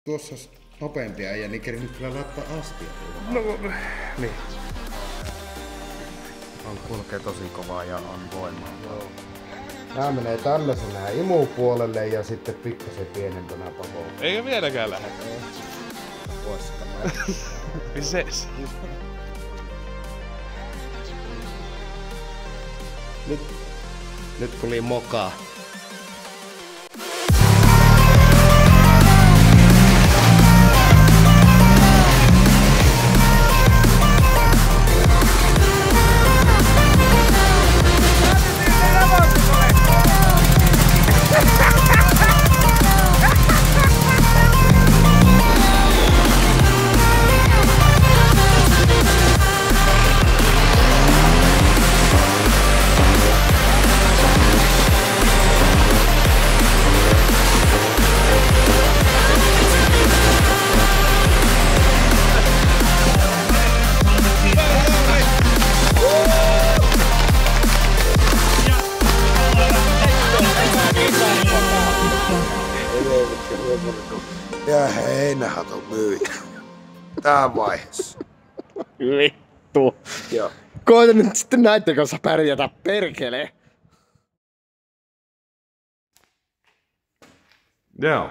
Tuossa nopeampi äijä, niin kerran kyllä laittaa astia. No niin. On kulkee tosi kovaa ja on voimaa. Joo. Nää menee tällaisena imupuolelle ja sitten pikkasen pienempänä pahoin. Eikä vieläkään lähde. Voissakaan. Mises? Nyt tuli mokaa. Ja heinähaton myyjä. Tää vaiheessa. Vittu. Joo. Koita nyt sitten näitten kanssa pärjätä, perkele. Joo.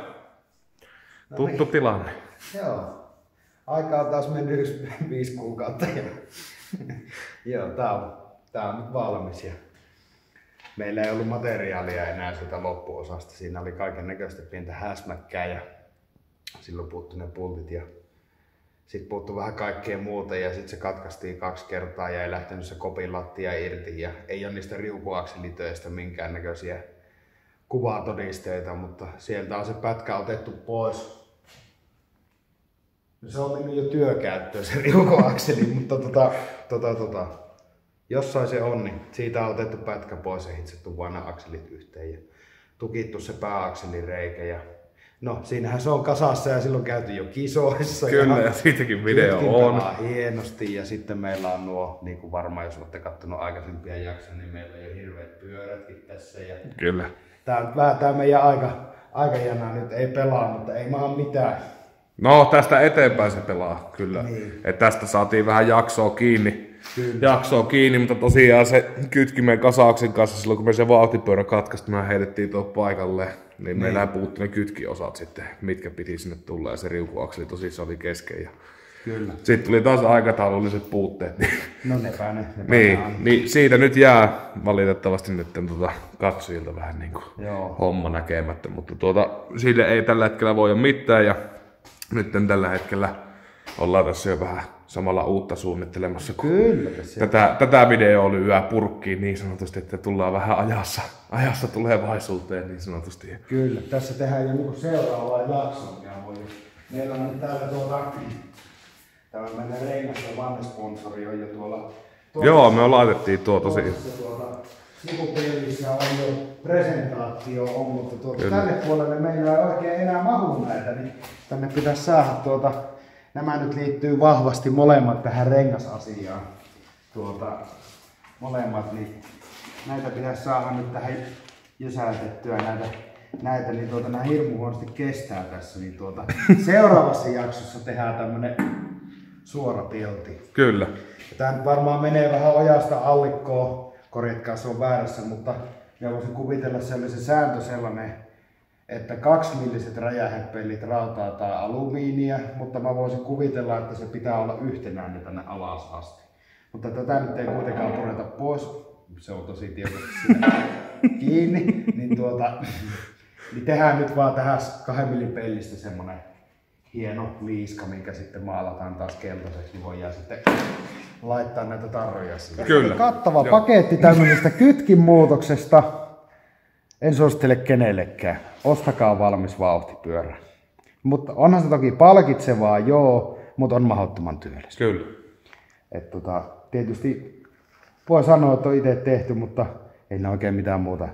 Tuttu tilanne. Joo. Aika on taas mennyt 5 kuukautta. Joo, tää on nyt valmis. Ja meillä ei ollut materiaalia enää sitä loppuosasta. Siinä oli kaiken näköistä pientä häsmäkkää ja silloin puuttui ne pultit ja sitten puuttui vähän kaikkea muuta ja sitten se katkaistiin 2 kertaa ja ei lähtenyt se kopin lattia irti ja ei ole niistä riukuakselitöistä minkäännäköisiä kuvatodisteita, mutta sieltä on se pätkä otettu pois. Se on mennyt jo työkäyttöön se riukuakseli, mutta jossain se on, niin siitä on otettu pätkä pois ja hitsattu vain nämä akselit yhteen ja tukittu se pääakselin reikä. Ja no, siinähän se on kasassa ja silloin käyty jo kisoissa. Kyllä, ja siitäkin video on. Hienosti ja sitten meillä on nuo, niin kuin varmaan jos olette kattonut aikaisempia jaksoja, niin meillä on jo hirveät pyörätkin tässä. Ja kyllä. Tää meidän aikajana nyt ei pelaa, mutta ei maa mitään. No, tästä eteenpäin se pelaa, kyllä. Niin. Et tästä saatiin vähän jaksoa kiinni, mutta tosiaan se kytkimen kasauksen kanssa silloin kun me se vauhtipyörä katkaistiin, me heitettiin tuohon paikalle, niin meillä puuttui ne kytkiosat sitten, mitkä piti sinne tulla ja se riukuakseli tosissaan oli kesken. Ja kyllä. sitten tuli taas aikataululliset puutteet. No nepä niin siitä nyt jää valitettavasti nyt katsojilta vähän niin kuin homma näkemättä, mutta sille ei tällä hetkellä voi ole mitään ja nyt tällä hetkellä ollaan tässä jo vähän samalla uutta suunnittelemassa. Kyllä. Tätä videoa lyödään purkkiin niin sanotusti, että tullaan vähän ajassa tulevaisuuteen niin sanotusti. Kyllä, tässä tehdään jo niinku seuraavaa jaksoa. Meillä on nyt täällä tämmönen Reinasta Vanne-sponsori on jo tuolla. Joo, me laitettiin tuo tosi. Sivupelissä on jo presentaatio on, mutta tälle puolelle meillä ei oikein enää mahu näitä, niin tänne pitäisi saada nämä nyt liittyy vahvasti molemmat tähän rengasasiaan. Molemmat, niin näitä pitäisi saada nyt tähän jysäytettyä näitä niin nämä hirmu huonosti kestää tässä, niin seuraavassa jaksossa tehdään tämmönen suora pilti. Kyllä. Tää nyt varmaan menee vähän ojasta allikkoon, korjatkaa se on väärässä, mutta mä voisin kuvitella sellaisen sääntö sellainen, että 2-milliset räjähepellit rautaa tai alumiinia, mutta mä voisin kuvitella, että se pitää olla yhtenäinen tänne alas asti. Mutta tätä nyt ei kuitenkaan pureta pois, se on tosi tiukasti siinä kiinni, niin tehdään nyt vaan tähän 2 millin pellistä semmonen hieno liiska, minkä sitten maalataan taas keltaiseksi, niin voidaan sitten laittaa näitä tarroja siihen. Kyllä. Kattava paketti tämmöisestä kytkinmuutoksesta. En suosittele kenellekään. Ostakaa valmis vauhtipyörä. Mutta onhan se toki palkitsevaa, joo, mutta on mahdottoman työllistä. Kyllä. Tietysti voi sanoa, että on itse tehty, mutta ei ne oikein mitään muuta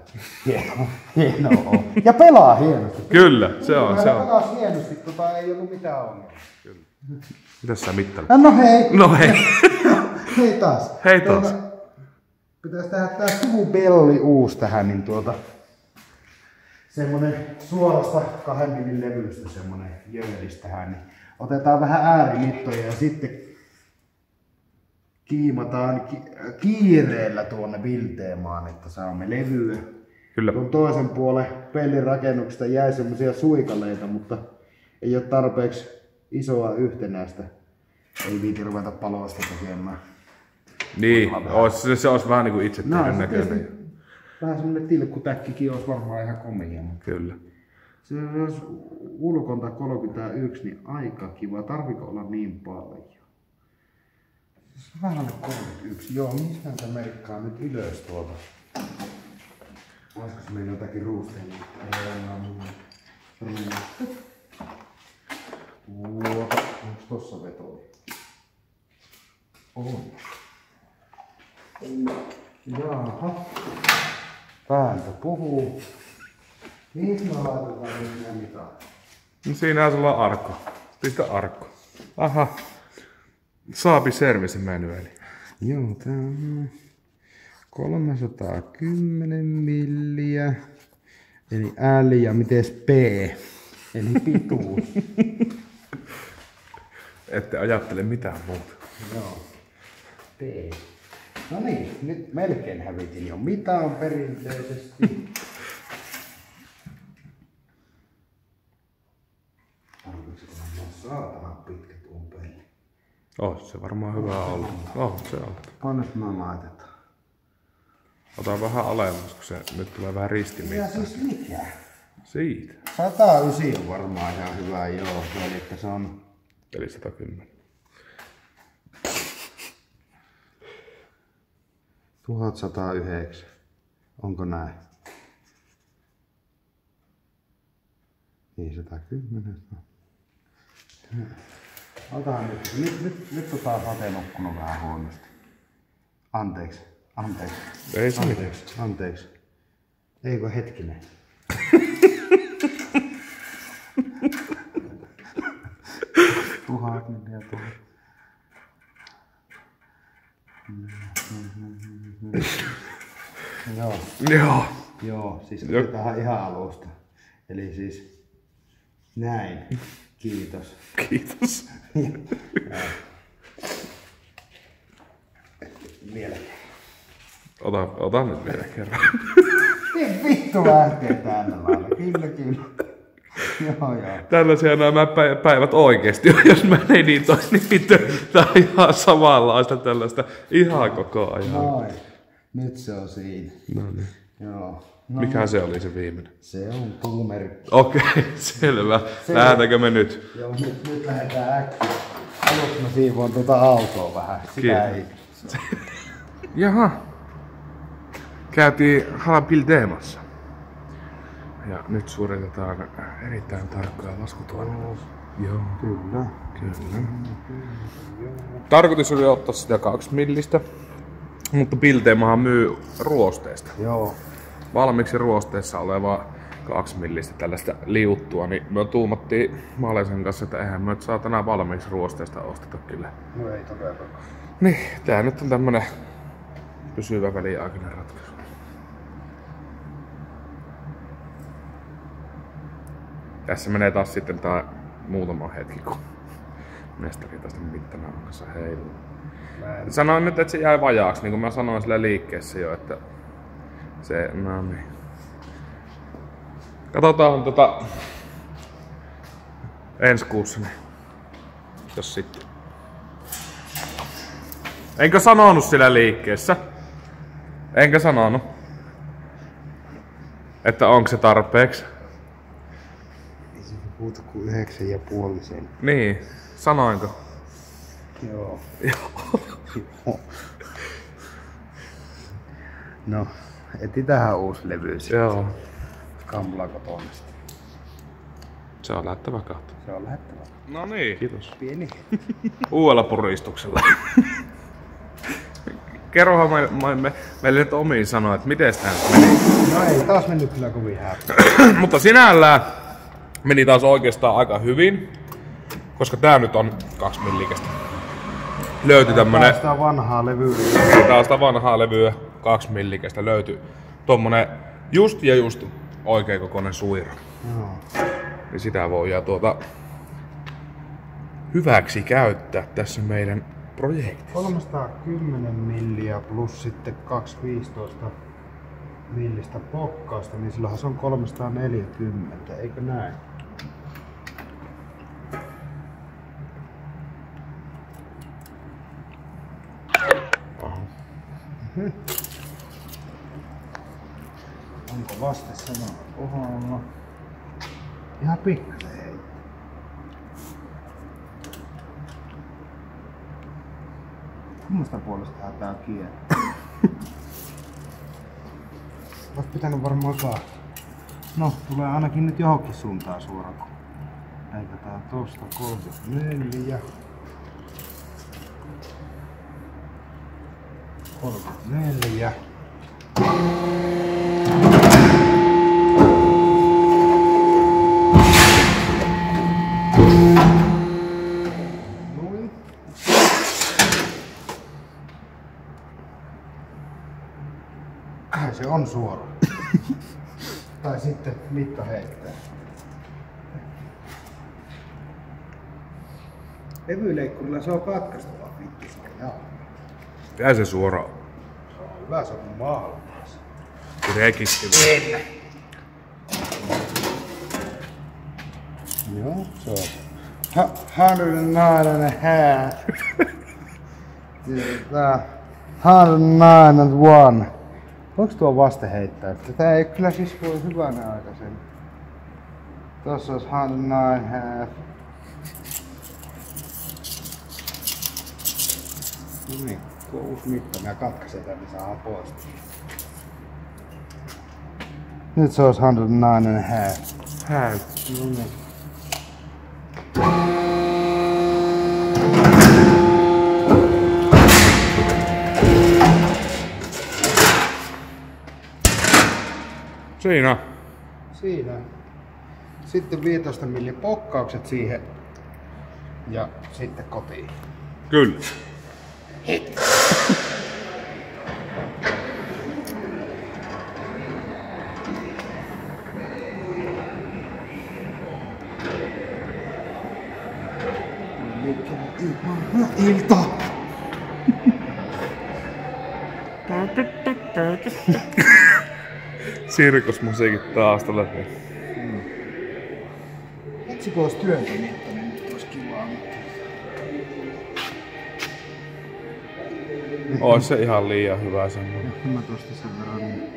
hienoa ole. Ja pelaa hienosti. Kyllä, se on. Pelaa hienosti, ei ollut mitään ongelmaa. Kyllä. Mitäs sä mittarit? No hei. Hei taas. Pitäisi tehdä tää sivupelli uusi tähän, niin semmonen suorasta 2 mm levystä semmonen jöölis tähän, niin otetaan vähän äärimittoja ja sitten kiimataan kiireellä tuonne Vilteemaan, että saamme levyä. Kyllä. Tuon toisen puolen pellin rakennuksesta jäi semmosia suikaleita, mutta ei ole tarpeeksi isoa yhtenäistä. Ei viiti ruveta paloista tekemään. Niin, se olisi vähän niinku itse tehdyn näköinen. Vähän semmonen tilkkutäkkikin olisi varmaan ihan komia. Kyllä. Se olisi ulkonta 31, niin aika kiva. Tarviiko olla niin paljon? Se on vähän alle 31. Joo, missä näitä merkkaa nyt ylös tuolta? Olisiko se meillä jotakin ruusteja? Tuota, onko tossa vetoja? On. Jaha. Päältä puhuu. Mihin me laitetaan nyt nämä mitat? No siinähän sulla on arkku. Pistä arkku. Aha. Saapi service manuaali. Joo, tää on 310 milliä. Eli L ja mites P? Eli pituus. Ette ajattele mitään muuta. Joo. P. No niin, nyt melkein hävitin jo mitaan perinteisesti. Tarvitsetko mä saatana pitkä tuon pelli? Se varmaan hyvä ollut. Se on. Pannes mä laitetaan. Ota vähän alemmas, kun se nyt tulee vähän ristimiestä. Ja siis mikä? Siitä. 109 on varmaan ihan hyvä, joo. Eli se on... Eli 110. 1109. Onko näin? Niin 110. Otahan nyt taas Ate nukkunut vähän huonosti. Anteeksi. Ei se mitään. Anteeksi. Eikö hetkinen? Tuhat milliä tuhat. Joo, siis otetaan ihan alusta. Eli siis näin. Kiitos. Kiitos. Vielä. Ota nyt vielä kerran. Niin vittu lähtee tällä lailla. Kyllä. Joo. Tällaisia nämä päivät oikeesti on, jos mä editoin niitä. Tää on ihan samanlaista tällaista ihan koko ajan. Noin. Nyt se on siinä. No niin. Joo. Mikä se oli se viimeinen? Se on puumerkki. Okei, selvä. Lähdetäänkö me nyt? Joo, nyt lähdetään äkkiä. Aluksi mä siivoon tuota autoa vähän. Sitä ei. Jaha. Käytiin Vilteemassa. Ja nyt suoritetaan erittäin tarkkaa laskutuotantoa. Joo. Kyllä. Tarkoitus oli ottaa sitä 2 millistä, mutta Vilteemahan myy ruosteesta. Joo. Valmiiksi ruosteessa oleva 2 millistä tällaista liuttua, niin me tuumattiin Malesen kanssa, että eihän me nyt saatana valmiiksi ruosteesta osteta kyllä. No ei todellakaan. Niin, tää nyt on tämmönen pysyvä väliaikainen ratkaisu. Tässä menee taas sitten tää muutama hetki, kun mestari tästä mittanan kanssa heiluu. Sanoin nyt, että se jäi vajaaksi, niin kuin mä sanoin sillä liikkeessä jo, että se, no niin. Katsotaan ensi kuussa, niin jos sitten. Enkö sanonut sillä liikkeessä? Enkä sanonut, että onko se tarpeeksi? Ei se puhuta kuin 9,5 sen. Niin, sanoinko? Joo. No, etsitään uusi levy sitten. Joo. Kamla kotonesta. Se on lähettävä kautta. Se on lähettävä. No niin. Kiitos. Pieni. Uudella puristuksella. Kerrohan meille nyt omiin sanoa, että miten tää meni. No ei taas mennyt kyllä kovin häppä. Mutta sinällään meni taas oikeastaan aika hyvin, koska tää nyt on 2 millikästä. Löytyi tämmönen... Tää on vanhaa levyä. Tää on sitä vanhaa levyä, 2 millikästä löytyi tommonen just oikein kokoinen suira. Joo. Niin sitä voidaan hyväksi käyttää tässä meidän projektissa. 310 milliä plus sitten 215 millistä pokkausta, niin silloinhan se on 340, eikö näin? Onko vaste samalla kohdalla? Ihan pikkasen heittää. Kummasta puolesta tää kiertää? Ois pitänyt varmaan kahta. No, tulee ainakin nyt johonkin suuntaan suoraan. Eikä tää tosta 34. 34. Noin. Se on suora. Tai sitten mitta heittää. Levyleikkurilla se on katkaistava vittu. Tää se suora. Se on hyvä, se on maailmassa. Rekistely. Joo, se on. 109 and a half. 109 and 1. Voinko tuo vaste heittää? Tää ei kyllä siis voi hyvänä aikaisen. Tossa olisi 109 and a half. No niin, tuo uusi mitta. Mä katkaisen tän, niin saadaan pois. Nyt se olisi 109 and a half. No niin. Siinä. Siinä. Sitten 15 millin pokkaukset siihen. Ja sitten kotiin. Kyllä. Ilta! Sirkusmusiikit taas tällä. Itse kun olisi työntämiettä, niin nyt olisi kivaa. Ois se ihan liian hyvä semmoinen. Mä tosta sen verran niin.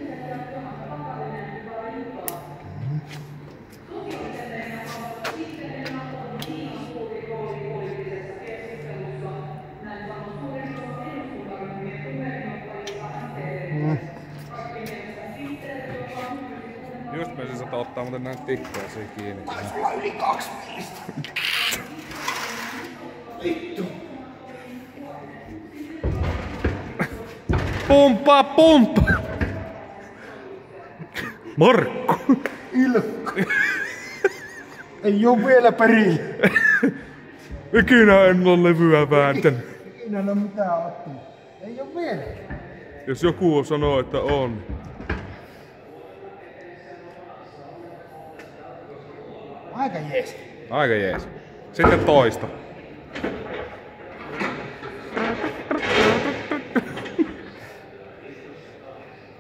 Just me siis ottaa muuten näitä tikkeisiä kiinni. Taisi olla yli 2 millistä. Vittu. Pumppa! Markku! Ilkka. Ei oo vielä perillä. Ikinä en oo levyä vääntänyt. Ikinä en oo mitään ottanut. Ei oo vielä. Jos joku sanoo, että on. Aika jees. Aika jees. Sitten toista.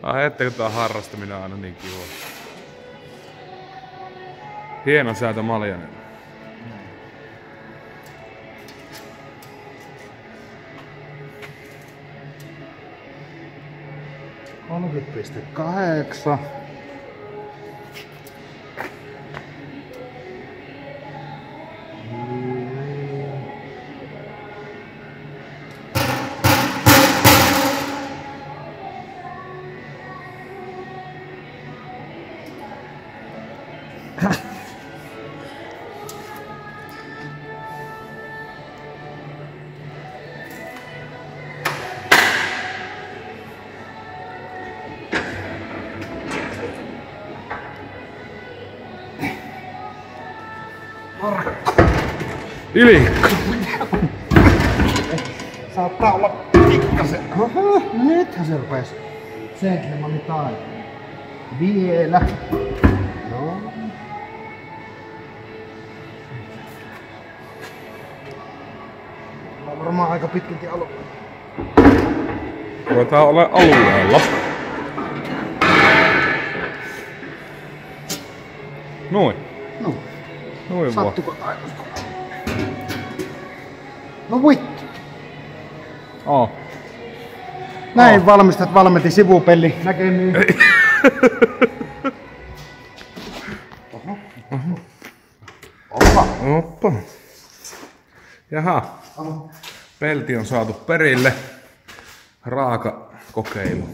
Ajattelin, että tää harrastaminen on aina niin kiva. Hieno säätö Maljanen. $30.8. Ilikka! Saattaa olla pikkasen. Oho, no nythän se rupes. Senkille mä olin taito. Vielä. varmaan aika pitkälti alueella. Ruvetaan ole alueella. Noin. No. Noin vaan. Sattuko taivasta? No vittu. Näin valmistat valmentin sivupelli. Näkemiin. Oppa. Jaha. Pelti on saatu perille. Raaka kokeilu.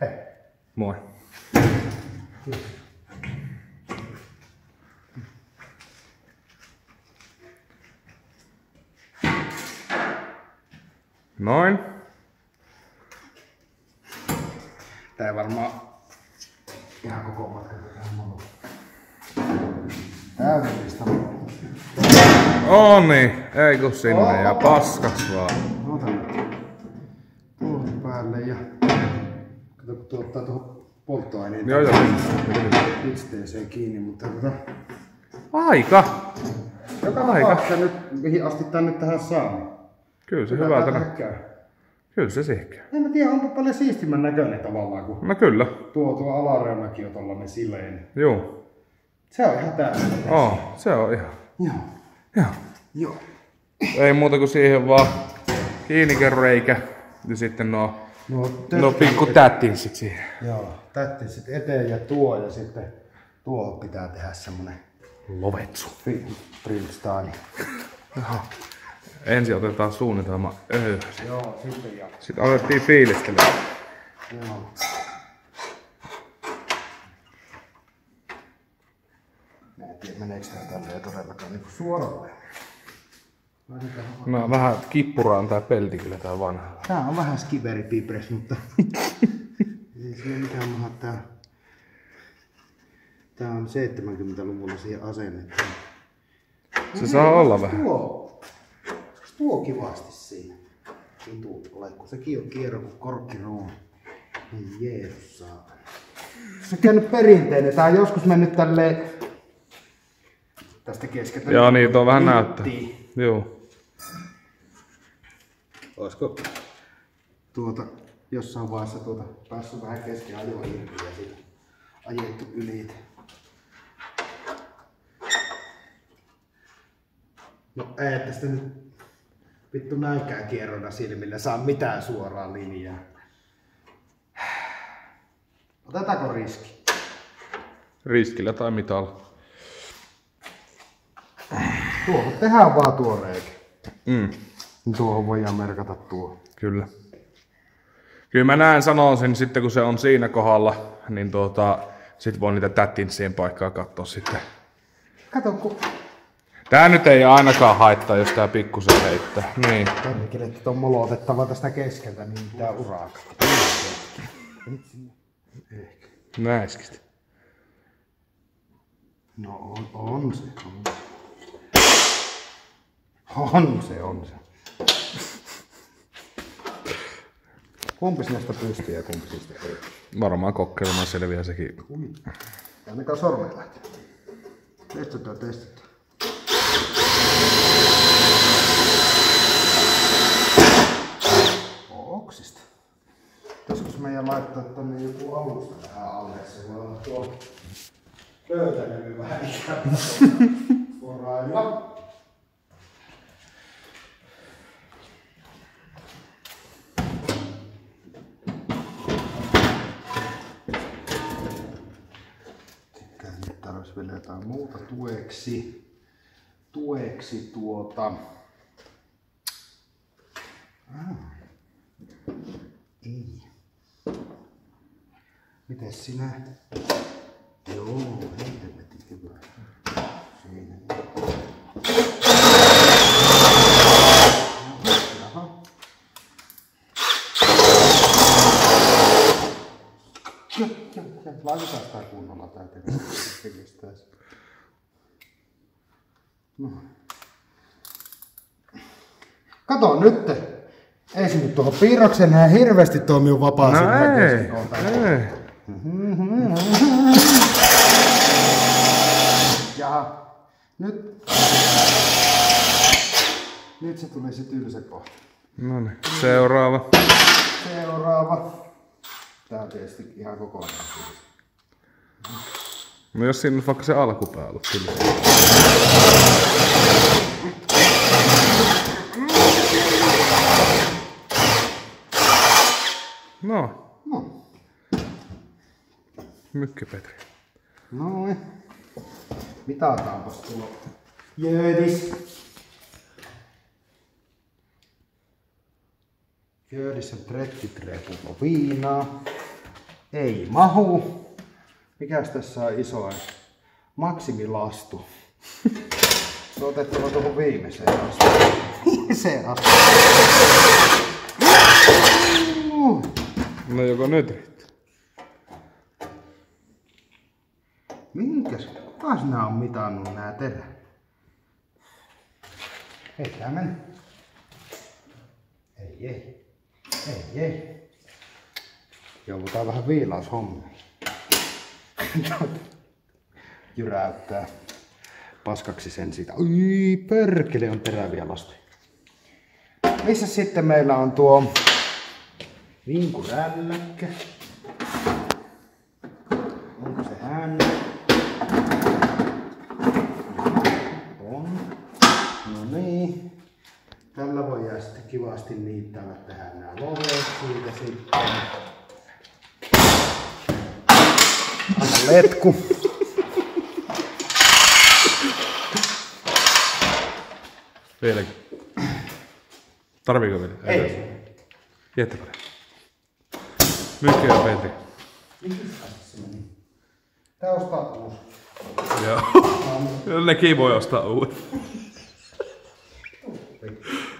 Hei. Moi. Noin. Tää ei varmaan ihan koko matka tähän maluun. Täydellistä. Niin, ei kun sinne ja paskas vaan. Ota nyt. Tuohon päälle ja kato kun tuottaa tuohon polttoaineen. Joo. Pisteeseen kiinni, mutta Aika! joka tapauksessa nyt mihin asti tänne tähän saa. Kyllä se hyvältä näkyy. Kyllä se sihkeä. En mä tiedä, onpa paljon siistimän näköinen tavallaan, kun No kyllä. tuo alareunakin on tollanen sileinen. Joo. Se on ihan täydellinen. Se on ihan. Joo. Joo. Ei muuta kuin siihen vaan kiinnikäreikä ja sitten no pikku tättinsit siihen. Joo, tätti sitten eteen ja tuo ja sitten tuo pitää tehdä semmonen Lovetsu. Brimstone. Ensin otetaan suunnitelma Joo, sitten ja. Sitten alettiin fiilistelemään. Joo. Mä en tiedä meneekö tää tälleen todellakaan niinku suoralle. No vähän kippuraan tää pelti kyllä tää vanha. Tää on vähän skiveripipres, mutta ei sillä mitään maha tää on 70-luvulla siihen asennettu. Se saa olla vähän. Tuo kivasti siinä. Kun sekin on kierro kuin korkkiruuni. Ei Jeesus saatana. Se on käynyt perinteinen. Tää on joskus mennyt tälleen tästä keskeltä. Joo niin, tuo vähän näyttää. Joo. Olisiko jossain vaiheessa päässyt vähän kesken ajoa irti ja siitä ajettu yli. No ei tästä nyt vittu näinkään kierrona silmillä saa mitään suoraa linjaa. Otetaanko riski? Riskillä tai mitalla. Tuohon tehdään vaan tuo reikä. Mm. Tuohon voidaan merkata tuo. Kyllä. Kyllä mä näen sanoisin sitten kun se on siinä kohdalla, niin sit voi niitä tättinsien paikkaa katsoa sitten. Kato kun... Tää nyt ei ainakaan haittaa, jos tää pikkusen heittää. Niin. Tonnikin, että on molotettava tästä keskeltä, niin tää urakka. Ehkä. Näiskistä. No on se. On se. Kumpis näistä pystyy ja kumpis näistä ei? Varmaan kokeilemaan selviää sekin. Ainakaan sormet lähtee. Testataan. Oksista. Joskus meidän laittaa tonne joku alusta tähän alle. Se voi olla tuo pöytälevy vähän ikävä. Porailla. Nyt tarvitsisi vielä jotain muuta tueksi. Ei. Mites sinä? Joo, helvetin hyvä. Siinä. Jaha. Laitetaan sitä kunnolla täytyy. No. Kato nyt! Ei se nyt tuohon piirrokseen näin hirveästi toimiu vapaasti. No ei. Jaha. Nyt se tuli se tylsä kohta. No niin, seuraava. Tää on tietysti ihan kokonaan. No jos siinä on vaikka se alkupää ollut tylsä. No. Mykkäpetri. Noin. Mitataanpas tuo Jöödis. Jöödissä trekkitrepupo viinaa. Ei mahu. Mikäs tässä on isoin? Maksimilastu. Se on otettava tuohon viimeiseen asti. Viimeiseen asti. No joko nyt riittää? Minkäs? Kukas nää on mitannut nää terät? Ei tää mene. Ei. Joudutaan vähän viilaushommia. Jyräyttää paskaksi sen siitä. Ui, perkele on teräviä lastuja. Missä sitten meillä on tuo vinkurälläkkä? Onko se hän? On. No niin. Tällä voidaan sitten kivasti niittää tähän nämä lovet siitä sitten. Anna letku. Vieläkin. Tarviiko vielä? Ei. Jättäpä. Mykkä ja Petri. Tää ostaa uusi. Joo. Nekin voi ostaa uuden.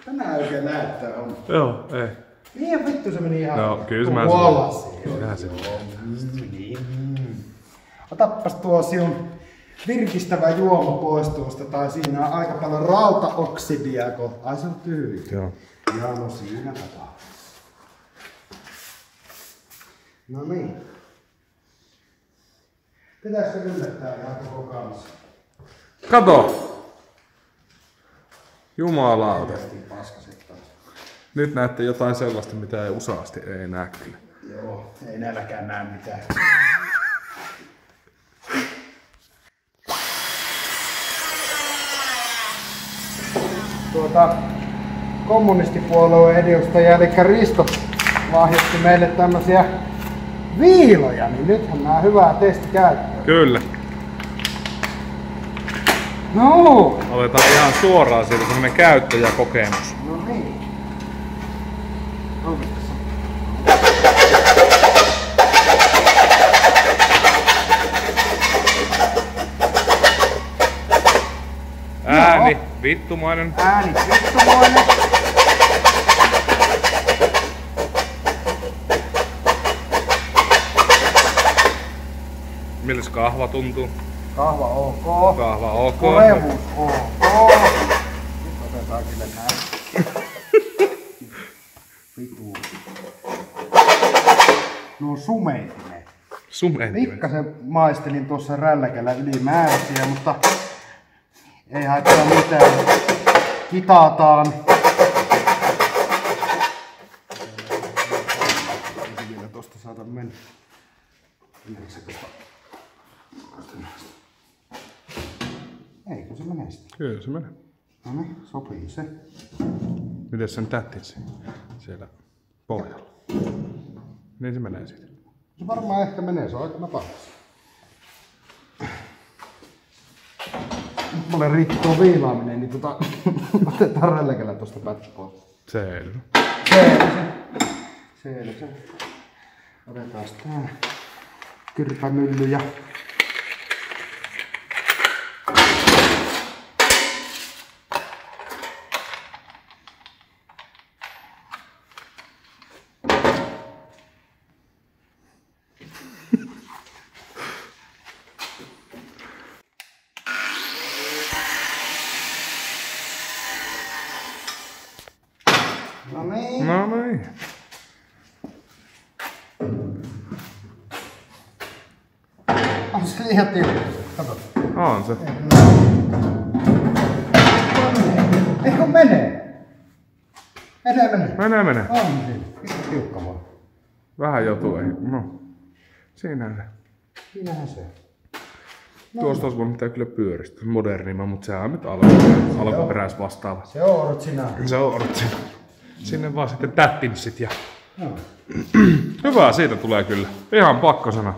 Tänään oikein näyttää on. Joo, ei. Niin vittu se meni ihan No, kyllä mä tuolasi. sen. Otappas tuo sinun virkistävä juoma pois tuosta, tai siinä on aika paljon rautaoksidia, kun... Ai se on tyhjä. Joo. Ja no siinä kato. No niin. Pitäisikö yllättää ihan koko kanssa? Kato! Jumalauta. Paskaset taas. Nyt näette jotain sellaista, mitä ei useasti ei näe kyllä. Joo, ei näilläkään näe mitään. Kommunistipuolueen edustaja eli Risto lahjoitti meille tämmösiä viiloja, niin nythän nää hyvää testikäyttöä. Kyllä. No! Otetaan ihan suoraan siitä semmonen käyttäjäkokemus. No niin. Ääni vittumainen. Ääni vittumainen. Milles kahva tuntuu? Kahva ok. Kahva ok. Kolevuus ok. Nyt otetaan kyllä näin. Vitu. No sumeitineet. Sumeitimet. Pikkasen maistelin tuossa rälläkällä ylimääräisiä, mutta ei haittaa mitään. Kitaataan. Ei vielä tosta saata mennä. Eikö se mene sitten? Kyllä se menee. No niin, sopii se. Miten sen tätit siellä pohjalla? Niin se menee siitä. Se varmaan ehkä menee, se on aika napakas. Nyt mulle riitti tuo viilaaminen, niin otetaan rälläkällä tosta pätkä pois. Selvä. Selvä. Otetaan tää kyrpämylly ja no niin. No niin. On se liian tiukka. Kato. On se. Eikö mene? Mene. Mene. On siinä. Tiukka vaan. Vähän joutuu, ei. No. Siinähän se. No. Tuosta olisi voinut mitään kyllä pyöristä. Modernima, mutta sehän on nyt alkuperäis vastaava. Se on original. Se on original. Sinne vaan sitten tättinssit ja... No. Hyvää siitä tulee kyllä. Ihan pakkosana.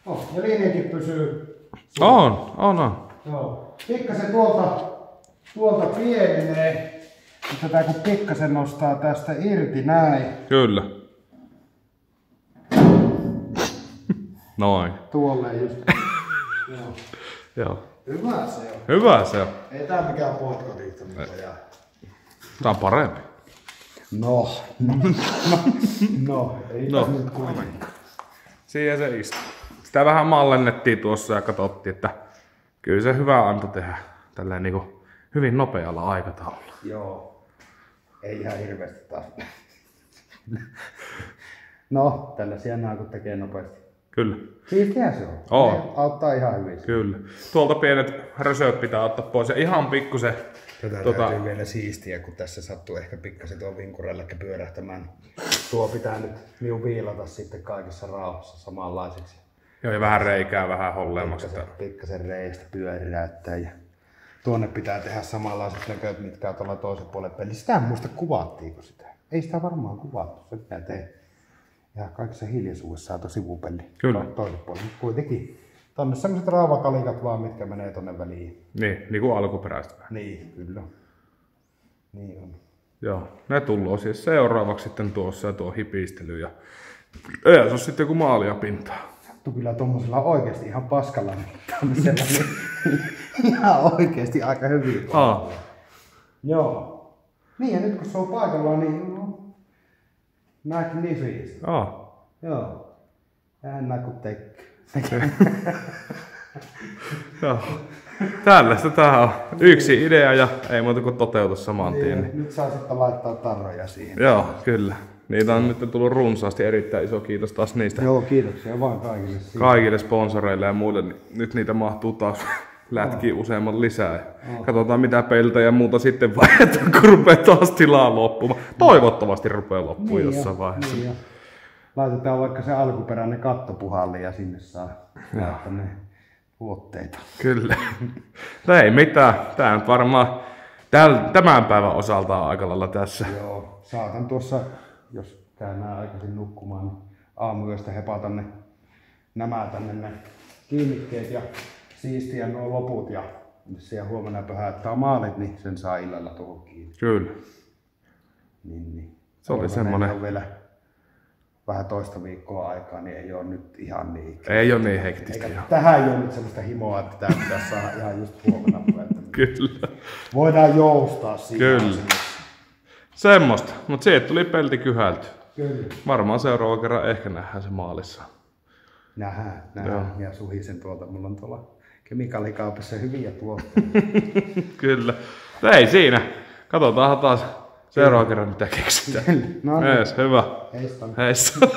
Ja linjakin pysyy. On. Joo. Pikkasen tuolta pienenee. Mutta tää kun pikkasen nostaa tästä irti näin. Kyllä. Noin. Tuolleen just. Joo. Hyvä se on. Hyvä se on. Ei tää mikään potkotiikka mitä jää. Tää on parempi. Ei tässä nyt kuitenkaan. Siihen se istuu. Sitä vähän mallennettiin tuossa ja katsottiin, että kyllä se hyvä antoi tehdä tälleen niinku hyvin nopealla aikataululla. Joo. Ei ihan hirveästi taas. No, tällaisia nää kun tekee nopeasti. Kyllä. Siistihän se on. Ne auttaa ihan hyvin. Kyllä. Tuolta pienet rösöt pitää ottaa pois ja ihan pikkusen. Täytyy vielä siistiä, kun tässä sattuu ehkä pikkasen tuo vinkurelläkkä pyörähtämään. Tuo pitää nyt viilata sitten kaikessa rauhassa samanlaiseksi. Joo, ja vähän reikää, vähän holleemmaksi. Pikkasen reistä pyöräyttää ja tuonne pitää tehdä samanlaiset näköt, mitkä on tuolla toisen puolen pelissä. Sitä muista kuvattiinko sitä? Ei sitä varmaan kuvattu, se pitää tehdä. Ja kaikessa hiljaisuudessaan tuo sivupeli. Kyllä. Toisen puolen. Kuitenkin. Tonne sellaiset raavakalikat vaan, mitkä menee tonne väliin. Niin kuin alkuperäistä. Niin, kyllä. Niin on. Joo, ne tullaan siis seuraavaksi sitten tuossa ja tuo hipistely ja se on sitten joku maalia pintaa. Sattu kyllä tommosella oikeesti ihan paskalla. Niin ihan oikeesti aika hyvin. Joo. Niin ja nyt kun se on paikallaan, niin magnificent. Joo. Jännä kun tekee. Joo. Tällaista tää on. Yksi idea ja ei muuta kuin toteutus saman tien. Niin. Nyt saa sitten laittaa tarroja siihen. Joo, kyllä. Niitä on nyt tullut runsaasti. Erittäin iso kiitos taas niistä. Joo, kiitoksia vaan kaikille. Kaikille sponsoreille ja muille. Nyt niitä mahtuu taas lätkiä useamman lisää. Katsotaan mitä peiltä ja muuta sitten vaihdetaan, kun rupeaa taas tilaa loppumaan. Toivottavasti rupeaa loppumaan niin jossain vaiheessa. Niin laitetaan vaikka se alkuperäinen kattopuhalli ja sinne saa laittaa ne tuotteita. Kyllä. Ei mitään. Tää nyt varmaan tämän päivän osalta on aika lailla tässä. Joo. Saatan tuossa, jos käyn nää aikaisin nukkumaan, niin aamuyöstä hepata nämä tänne ne kiinnikkeet ja siistiä nuo loput ja siellä huomenna pöhäyttää maalit, niin sen saa illalla tuohon kiinni. Kyllä. Niin. Se oli semmonen. On vielä vähän toista viikkoa aikaa, niin ei ole nyt ihan niin. Ei ole niin hektistä. Tähän ei ole nyt sellaista himoa, että tää pitäisi saada ihan just huomenna. Kyllä. Voidaan joustaa siinä. Kyllä. Semmosta. Mut siitä tuli pelti kyhälty. Kyllä. Varmaan seuraava kerran ehkä nähdään se maalissa. Nähdään. Ja suhisen tuolta. Mulla on tuolla kemikaalikaupassa hyviä tuotteita. Kyllä. Ei siinä. Katsotaan taas seuraava kerran mitä keksitään. No niin. Hyvä. Heistä. Heistä.